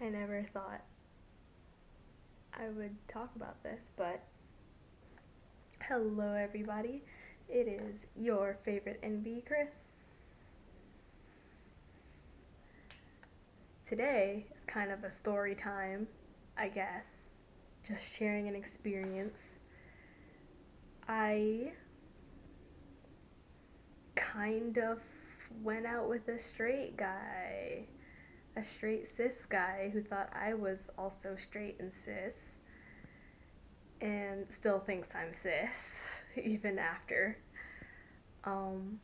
I never thought I would talk about this, but hello everybody. It is your favorite NB, Chris. Today is kind of a story time, I guess. Just sharing an experience. I kind of went out with a straight guy. A straight cis guy who thought I was also straight and cis. And still thinks I'm cis, even after. Um,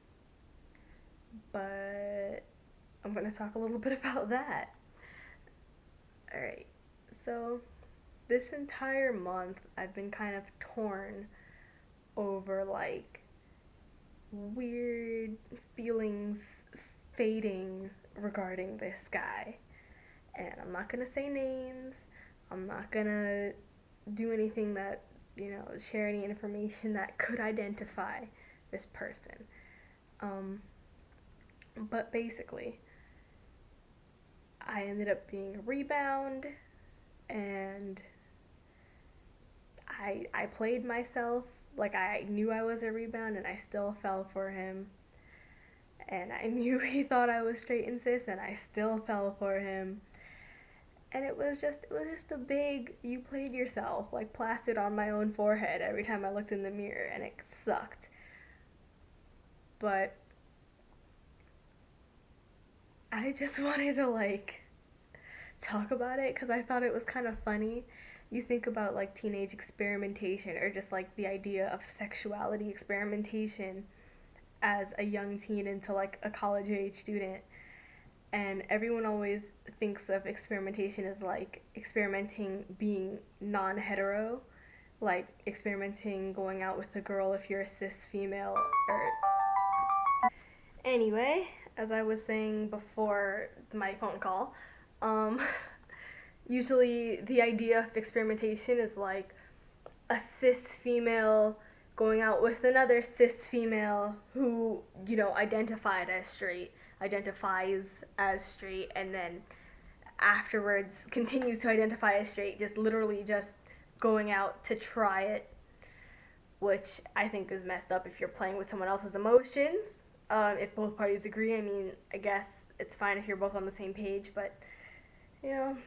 but I'm going to talk a little bit about that. Alright, so this entire month I've been kind of torn over like weird feelings fading regarding this guy. And I'm not going to say names, I'm not going to do anything that, share any information that could identify this person. But basically, I ended up being a rebound, and I played myself like I knew I was a rebound, and I still fell for him. And I knew he thought I was straight and cis, and I still fell for him. And it was just a big you played yourself, like plastered on my own forehead every time I looked in the mirror, and it sucked. But I just wanted to talk about it because I thought it was kind of funny. You think about like teenage experimentation, or just like the idea of sexuality experimentation as a young teen into like a college age student, and everyone always thinks of experimentation as like experimenting being non-hetero, like experimenting going out with a girl if you're a cis female. Or anyway, as I was saying before my phone call, um, usually the idea of experimentation is like a cis female going out with another cis female who, identifies as straight, and then afterwards continues to identify as straight, just literally just going out to try it, which I think is messed up if you're playing with someone else's emotions. If both parties agree, I mean, I guess it's fine if you're both on the same page, but, you know,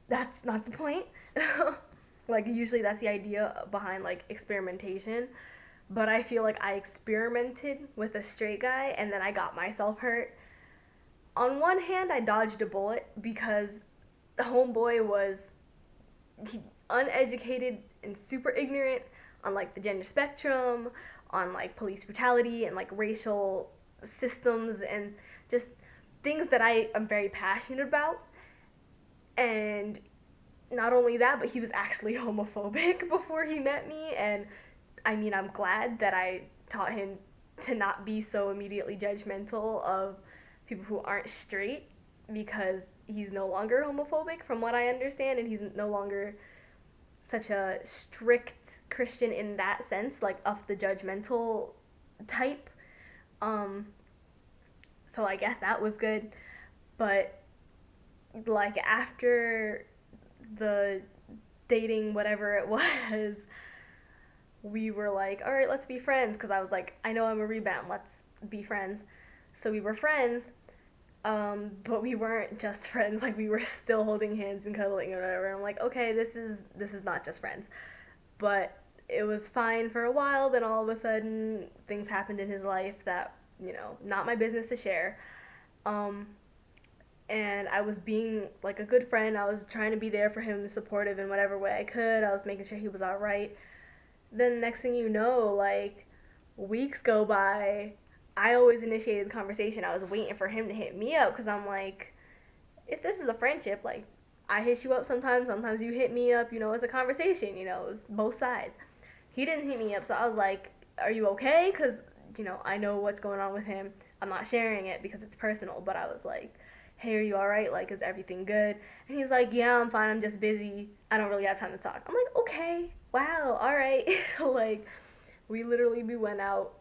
that's not the point. Like, usually that's the idea behind, like, experimentation. But I feel like I experimented with a straight guy, and then I got myself hurt. On one hand, I dodged a bullet because the homeboy was uneducated and super ignorant on, like, the gender spectrum, on, like, police brutality and, like, racial systems, and just things that I am very passionate about. And not only that, but he was actually homophobic before he met me, and I mean, I'm glad that I taught him to not be so immediately judgmental of people who aren't straight, because he's no longer homophobic from what I understand, and he's no longer such a strict Christian in that sense, like of the judgmental type. Um, so I guess that was good, but like after the dating, whatever it was, we were like, all right, let's be friends, because I was like, I know I'm a rebound, let's be friends. So we were friends, but we weren't just friends. Like, we were still holding hands and cuddling or whatever. And I'm like, okay, this is not just friends. But it was fine for a while. Then all of a sudden, things happened in his life that, not my business to share. And I was being like a good friend. I was trying to be there for him, supportive in whatever way I could. I was making sure he was all right. Then next thing you know, like, weeks go by. I always initiated the conversation. I was waiting for him to hit me up, because I'm like, if this is a friendship, like, I hit you up sometimes you hit me up, it's a conversation, it's both sides. He didn't hit me up, so I was like, are you okay? Because, I know what's going on with him. I'm not sharing it because it's personal, but I was like, hey, are you alright? Like, is everything good? And he's like, yeah, I'm fine, I'm just busy. I don't really have time to talk. I'm like, okay, wow, alright. Like, we went out,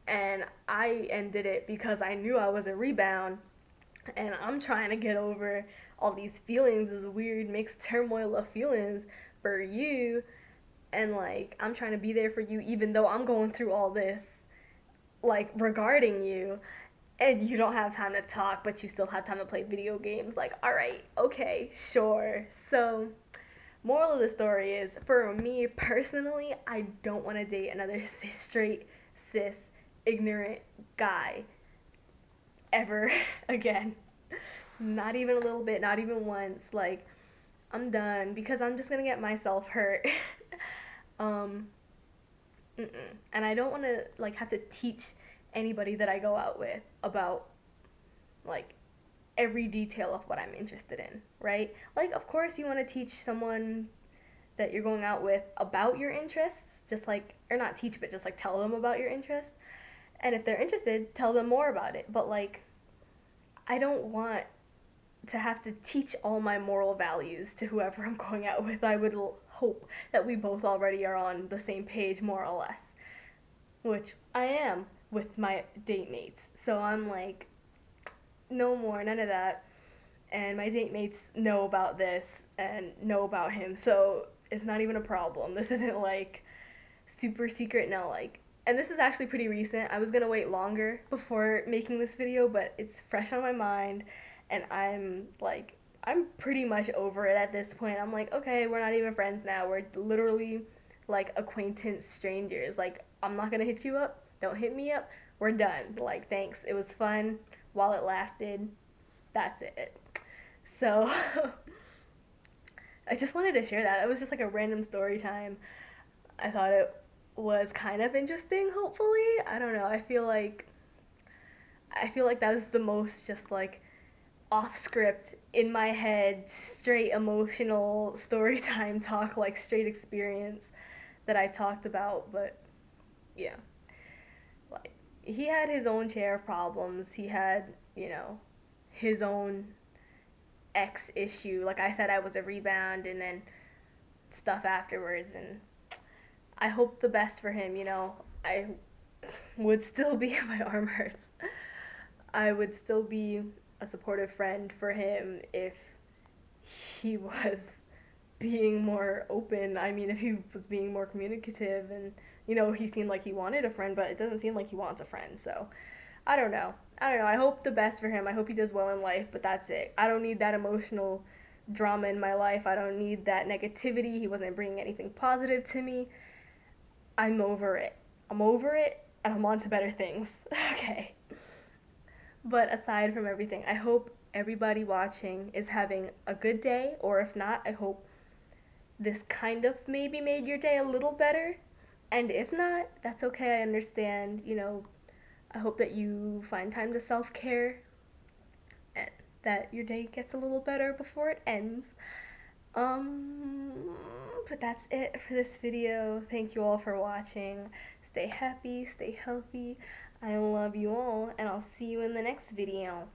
and I ended it because I knew I was a rebound, And I'm trying to get over all these feelings, this weird mixed turmoil of feelings for you. And like, I'm trying to be there for you even though I'm going through all this, like, regarding you. And you don't have time to talk, but you still have time to play video games. Like, alright, okay, sure. So, moral of the story is, for me personally, I don't want to date another straight, cis, ignorant guy ever again. Not even a little bit, not even once. Like, I'm done because I'm just gonna get myself hurt. um, and I don't want to like have to teach anybody that I go out with about like every detail of what I'm interested in, right? Like, of course, you want to teach someone that you're going out with about your interests, just like, or not teach, but just like tell them about your interests. And if they're interested, tell them more about it. But like, I don't want to have to teach all my moral values to whoever I'm going out with. I would hope that we both already are on the same page, more or less, which I am with my date mates. So I'm like, no more, none of that. And my date mates know about this and know about him, so it's not even a problem. This isn't like super secret now, like. And this is actually pretty recent. I was gonna wait longer before making this video, but it's fresh on my mind, and I'm like, I'm pretty much over it at this point. I'm like, okay, we're not even friends now. We're literally like acquaintance strangers. Like, I'm not gonna hit you up. Don't hit me up. We're done. Like, thanks. It was fun while it lasted. That's it. So, I just wanted to share that. It was just like a random story time. I thought it was kind of interesting, hopefully. I don't know. I feel like that was the most just like off script in my head, straight emotional story time talk, like straight experience that I talked about, but yeah. Like, he had his own share of problems. He had, his own X issue. Like I said, I was a rebound and then stuff afterwards, and I hope the best for him. I would still be, my arm hurts. I would still be a supportive friend for him if he was being more open. I mean, if he was being more communicative and, he seemed like he wanted a friend, but it doesn't seem like he wants a friend. So, I don't know. I hope the best for him. I hope he does well in life, but that's it. I don't need that emotional drama in my life. I don't need that negativity. He wasn't bringing anything positive to me. I'm over it. I'm over it, and I'm on to better things. Okay. But aside from everything, I hope everybody watching is having a good day, or if not, I hope this kind of maybe made your day a little better. And if not, that's okay. I understand. I hope that you find time to self care and that your day gets a little better before it ends. Um, but that's it for this video. Thank you all for watching. Stay happy, stay healthy. I love you all, and I'll see you in the next video.